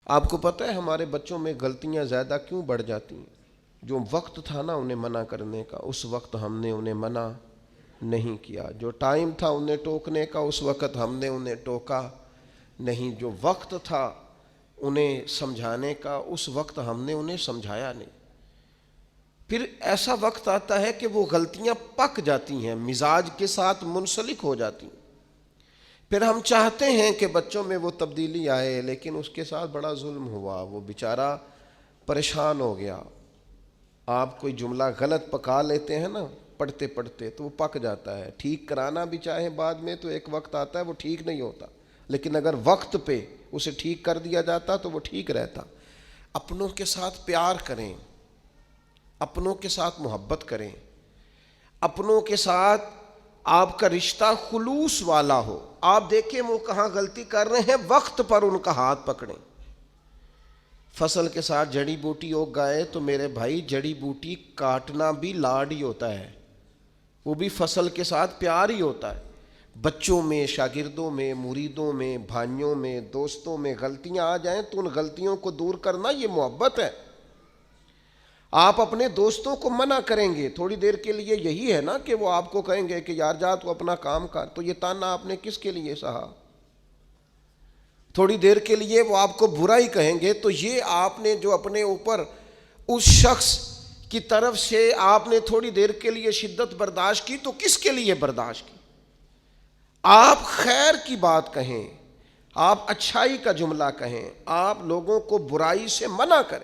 آپ کو پتہ ہے ہمارے بچوں میں غلطیاں زیادہ کیوں بڑھ جاتی ہیں؟ جو وقت تھا نا انہیں منع کرنے کا، اس وقت ہم نے انہیں منع نہیں کیا۔ جو ٹائم تھا انہیں ٹوکنے کا، اس وقت ہم نے انہیں ٹوکا نہیں۔ جو وقت تھا انہیں سمجھانے کا، اس وقت ہم نے انہیں سمجھایا نہیں۔ پھر ایسا وقت آتا ہے کہ وہ غلطیاں پک جاتی ہیں، مزاج کے ساتھ منسلک ہو جاتی ہیں۔ پھر ہم چاہتے ہیں کہ بچوں میں وہ تبدیلی آئے، لیکن اس کے ساتھ بڑا ظلم ہوا، وہ بیچارہ پریشان ہو گیا۔ آپ کوئی جملہ غلط پکا لیتے ہیں نا پڑھتے پڑھتے تو وہ پک جاتا ہے، ٹھیک کرانا بھی چاہے بعد میں تو ایک وقت آتا ہے وہ ٹھیک نہیں ہوتا، لیکن اگر وقت پہ اسے ٹھیک کر دیا جاتا تو وہ ٹھیک رہتا۔ اپنوں کے ساتھ پیار کریں، اپنوں کے ساتھ محبت کریں، اپنوں کے ساتھ آپ کا رشتہ خلوص والا ہو۔ آپ دیکھیں وہ کہاں غلطی کر رہے ہیں، وقت پر ان کا ہاتھ پکڑیں۔ فصل کے ساتھ جڑی بوٹی اگ گئے تو میرے بھائی جڑی بوٹی کاٹنا بھی لاڈ ہی ہوتا ہے، وہ بھی فصل کے ساتھ پیار ہی ہوتا ہے۔ بچوں میں، شاگردوں میں، مریدوں میں، بھائیوں میں، دوستوں میں غلطیاں آ جائیں تو ان غلطیوں کو دور کرنا یہ محبت ہے۔ آپ اپنے دوستوں کو منع کریں گے تھوڑی دیر کے لیے، یہی ہے نا کہ وہ آپ کو کہیں گے کہ یار جا تو اپنا کام کر، تو یہ تانا آپ نے کس کے لیے سہا؟ تھوڑی دیر کے لیے وہ آپ کو برا ہی کہیں گے، تو یہ آپ نے جو اپنے اوپر اس شخص کی طرف سے آپ نے تھوڑی دیر کے لیے شدت برداشت کی، تو کس کے لیے برداشت کی؟ آپ خیر کی بات کہیں، آپ اچھائی کا جملہ کہیں، آپ لوگوں کو برائی سے منع کریں۔